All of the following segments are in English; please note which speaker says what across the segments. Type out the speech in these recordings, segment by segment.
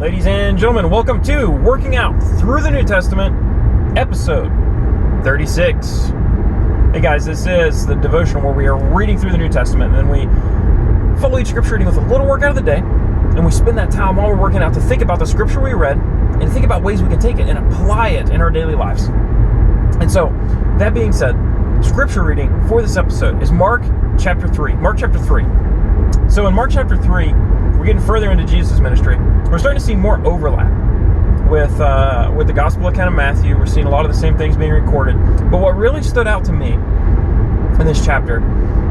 Speaker 1: Ladies and gentlemen, welcome to Working Out Through the New Testament, episode 36. Hey guys, this is the devotional where we are reading through the New Testament, and then we follow each scripture reading with a little workout of the day, and we spend that time while we're working out to think about the scripture we read, and think about ways we can take it and apply it in our daily lives. And so, that being said, scripture reading for this episode is Mark chapter 3. Mark chapter 3. So in Mark chapter 3, we're getting further into Jesus' ministry. We're starting to see more overlap with the Gospel account of Matthew. We're seeing a lot of the same things being recorded. But what really stood out to me in this chapter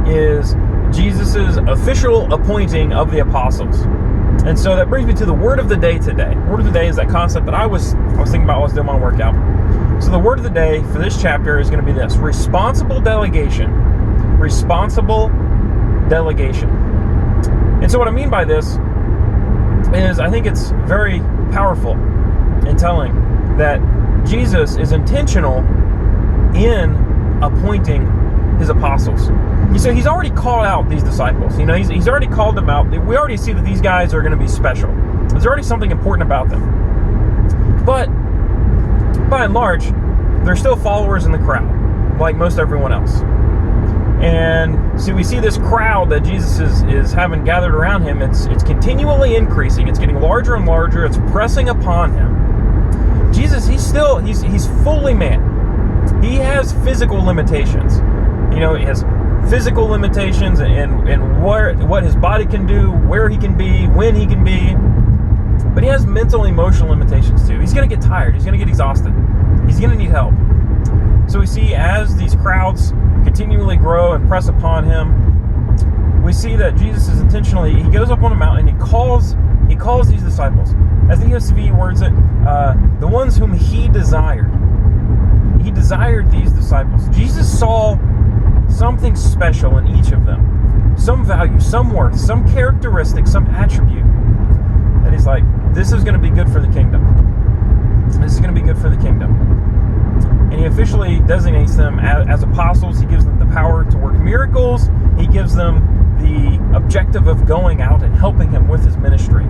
Speaker 1: is Jesus' official appointing of the apostles. And so that brings me to the word of the day today. Word of the day is that concept that I was thinking about while I was doing my workout. So the word of the day for this chapter is going to be this: responsible delegation. Responsible delegation. And so what I mean by this is I think it's very powerful in telling that Jesus is intentional in appointing his apostles. You see, he's already called out these disciples. You know, he's already called them out. We already see that these guys are going to be special. There's already something important about them. But by and large, they're still followers in the crowd, like most everyone else. And so we see this crowd that Jesus is having gathered around him. It's continually increasing. It's getting larger and larger. It's pressing upon him. Jesus, he's fully man. He has physical limitations. You know, he has physical limitations and what his body can do, where he can be, when he can be. But he has mental, emotional limitations too. He's going to get tired. He's going to get exhausted. He's going to need help. So we see as these crowds continually grow and press upon him, we see that Jesus is intentionally, he goes up on a mountain and he calls these disciples. As the ESV words it, the ones whom he desired. He desired these disciples. Jesus saw something special in each of them. Some value, some worth, some characteristic, some attribute. And he's like, this is going to be good for the kingdom. This is going to be good for the kingdom. And he officially designates them as apostles. He gives them the power to work miracles. He gives them the objective of going out and helping him with his ministry.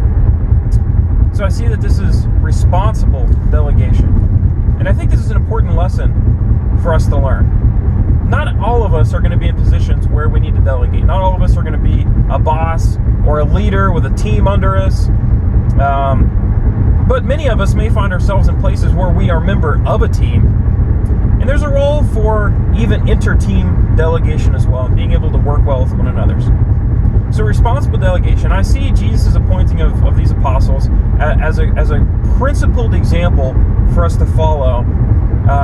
Speaker 1: So I see that this is responsible delegation. And I think this is an important lesson for us to learn. Not all of us are going to be in positions where we need to delegate. Not all of us are going to be a boss or a leader with a team under us. But many of us may find ourselves in places where we are a member of a team. And there's a role for even inter-team delegation as well, and being able to work well with one another. So responsible delegation, I see Jesus' appointing of these apostles as a principled example for us to follow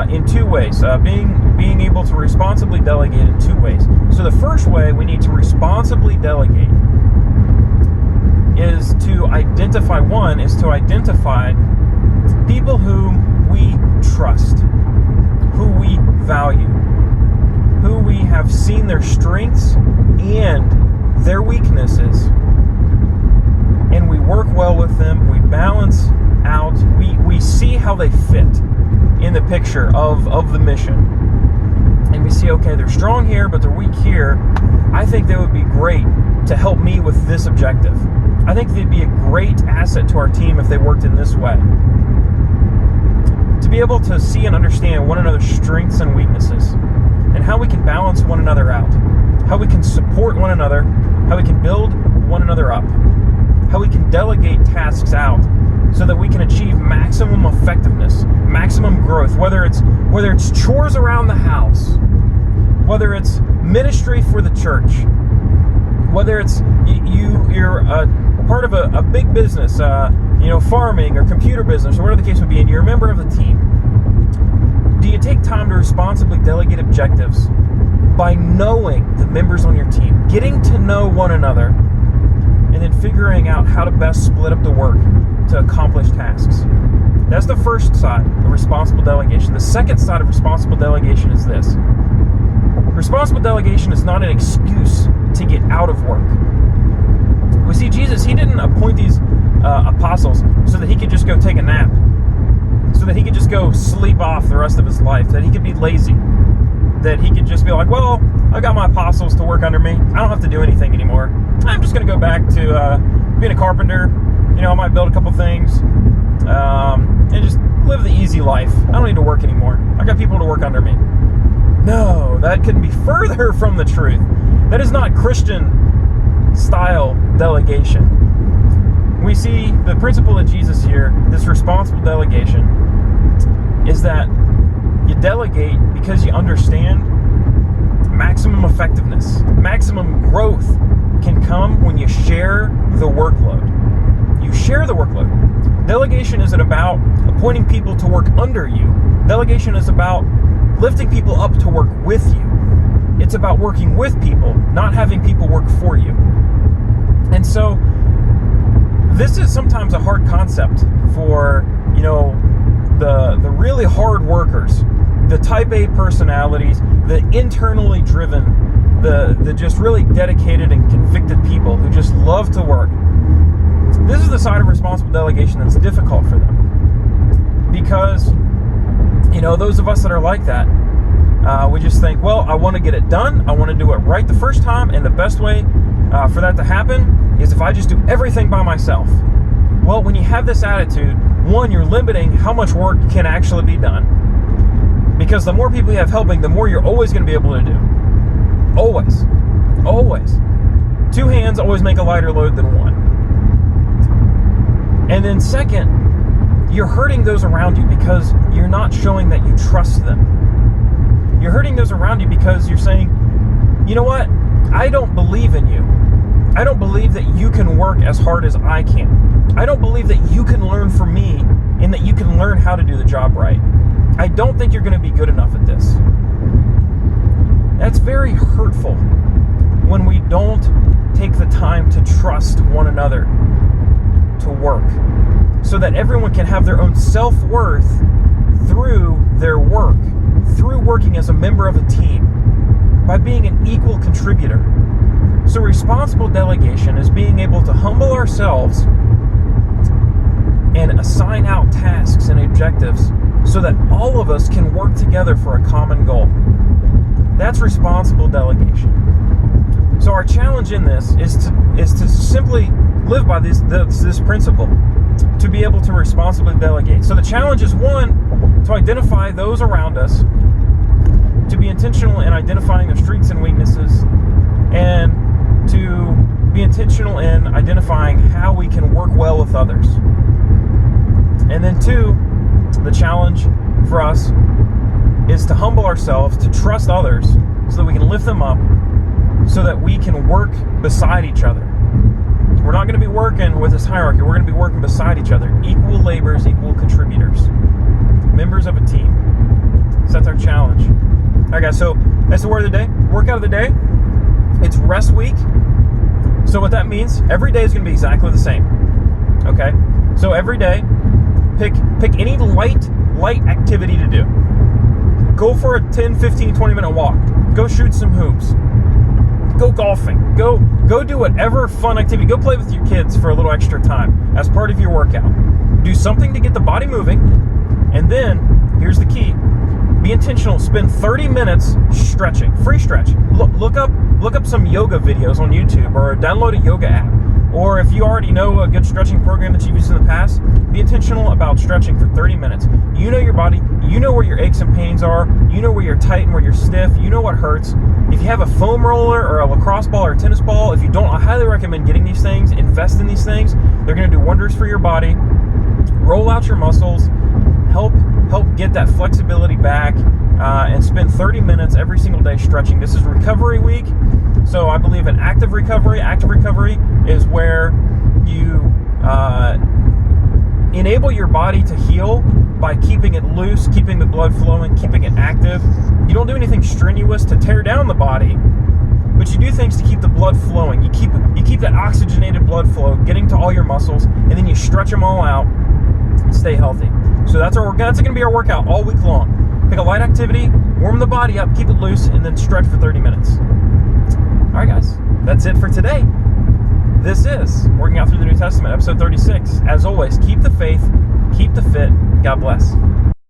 Speaker 1: in two ways. Being able to responsibly delegate in two ways. So the first way we need to responsibly delegate is to identify people whom we trust, who we value, who we have seen their strengths and their weaknesses, and we work well with them. We balance out, we see how they fit in the picture of the mission, and we see, okay, they're strong here but they're weak here. I think they would be great to help me with this objective. I think they'd be a great asset to our team if they worked in this way. To be able to see and understand one another's strengths and weaknesses, and how we can balance one another out, how we can support one another, how we can build one another up, how we can delegate tasks out so that we can achieve maximum effectiveness, maximum growth, whether it's chores around the house, whether it's ministry for the church, whether it's you're part of a big business, farming or computer business or whatever the case would be, and you're a member of the team. Do you take time to responsibly delegate objectives by knowing the members on your team, getting to know one another, and then figuring out how to best split up the work to accomplish tasks? That's the first side of responsible delegation. The second side of responsible delegation is this. Responsible delegation is not an excuse to get out of work. We see Jesus, he didn't appoint these apostles so that he could just go take a nap, so that he could just go sleep off the rest of his life, that he could be lazy, that he could just be like, well, I got my apostles to work under me. I don't have to do anything anymore. I'm just going to go back to being a carpenter. I might build a couple things, further from the truth. That is not Christian style delegation. We see the principle of Jesus here, this responsible delegation, is that you delegate because you understand maximum effectiveness, maximum growth can come when you share the workload. You share the workload. Delegation isn't about appointing people to work under you. Delegation is about lifting people up to work with you. It's about working with people, not having people work for you. And so this is sometimes a hard concept for, the really hard workers, the type A personalities, the internally driven, the just really dedicated and convicted people who just love to work. This is the side of responsible delegation that's difficult for them. Because, those of us that are like that, we just think, well, I want to get it done. I want to do it right the first time. And the best way for that to happen is if I just do everything by myself. Well, when you have this attitude, one, you're limiting how much work can actually be done. Because the more people you have helping, the more you're always going to be able to do. Always. Always. 2 hands always make a lighter load than one. And then second, you're hurting those around you because you're not showing that you trust them. You're hurting those around you because you're saying, you know what? I don't believe in you. I don't believe that you can work as hard as I can. I don't believe that you can learn from me and that you can learn how to do the job right. I don't think you're going to be good enough at this. That's very hurtful when we don't take the time to trust one another to work so that everyone can have their own self-worth through their work, through working as a member of a team, by being an equal contributor. So responsible delegation is being able to humble ourselves and assign out tasks and objectives so that all of us can work together for a common goal. That's responsible delegation. So our challenge in this is to simply live by this principle, to be able to responsibly delegate. So the challenge is, one, to identify those around us, to be intentional in identifying their strengths and weaknesses, and to be intentional in identifying how we can work well with others. And then 2, the challenge for us is to humble ourselves, to trust others so that we can lift them up, so that we can work beside each other. We're not going to be working with this hierarchy. We're going to be working beside each other. Equal laborers, equal contributors. Members of a team. So that's our challenge. All right, guys, so that's the word of the day. Workout of the day. It's rest week. So what that means, every day is going to be exactly the same. Okay? So every day, pick any light activity to do. Go for a 10, 15, 20-minute walk. Go shoot some hoops. Go golfing. Go do whatever fun activity. Go play with your kids for a little extra time as part of your workout. Do something to get the body moving. And then, here's the key. Be intentional. Spend 30 minutes stretching. Free stretch. Look up some yoga videos on YouTube, or download a yoga app. Or if you already know a good stretching program that you've used in the past, be intentional about stretching for 30 minutes. You know your body. You know where your aches and pains are. You know where you're tight and where you're stiff. You know what hurts. If you have a foam roller or a lacrosse ball or a tennis ball, if you don't, I highly recommend getting these things. Invest in these things. They're going to do wonders for your body. Roll out your muscles. Help get that flexibility back, and spend 30 minutes every single day stretching. This is recovery week, so I believe in active recovery. Active recovery is where you enable your body to heal by keeping it loose, keeping the blood flowing, keeping it active. You don't do anything strenuous to tear down the body, but you do things to keep the blood flowing. You keep that oxygenated blood flow getting to all your muscles, and then you stretch them all out and stay healthy. So that's going to be our workout all week long. Pick a light activity, warm the body up, keep it loose, and then stretch for 30 minutes. All right, guys, that's it for today. This is Working Out Through the New Testament, episode 36. As always, keep the faith, keep the fit. God bless.